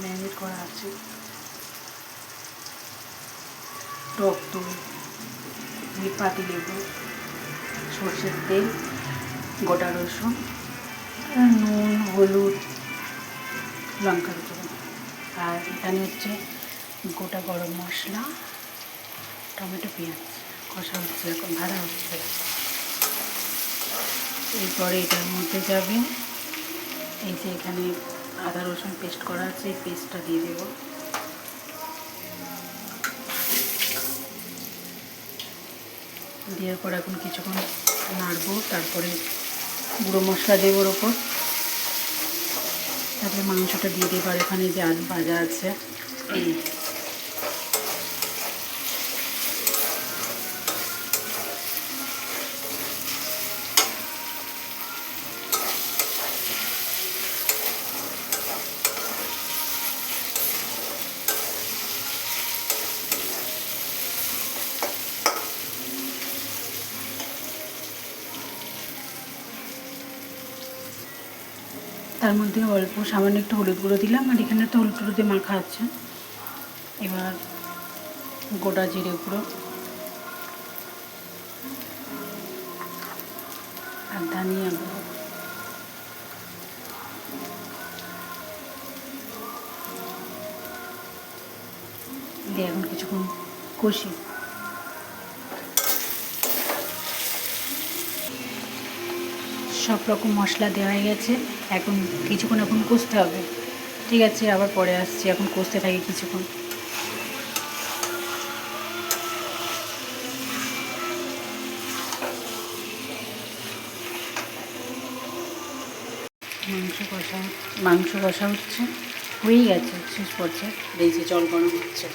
Marinate করা আছে। টক দই, পাতিলেবু, সর্ষের তেল, গোটা রসুন, নুন, হলুদ, লঙ্কার গুঁড়ো, আর এখানে হচ্ছে গোটা গরম মশলা, টমেটো, পেঁয়াজ কষা হচ্ছে, এখন ভাজা হচ্ছে। এরপরে এটার মধ্যে যাবে এই যে এখানে আদা রসুন পেস্ট করা আছে, এই পেস্টটা দিয়ে দেব। দেওয়ার পর এখন কিছুক্ষণ নাড়বো, তারপরে গুঁড়ো মশলা দেবো ওর ওপর, তারপরে মাংসটা দিয়ে দেবো। আর এখানে যে আলু ভাজা আছে, তার মধ্যে অল্প সামান্য একটু হলুদ গুঁড়ো দিলাম, আর এখানে তো হলুদ গুঁড়ো দিয়ে মাখা আছে। এবার গোটা জিরে গুঁড়ো আর ধনিয়া গুঁড়ো দিয়ে এখন কিছুক্ষণ কষি। সব রকম মশলা দেওয়া হয়ে গেছে, এখন কিছুক্ষণ কষতে হবে। ঠিক আছে, আবার পরে আসছি, এখন কষতে থাকি কিছুক্ষণ। মাংস কষা হচ্ছে, হয়েই গেছে শেষ পর্যায়ে। এই যে জল গরম হচ্ছে।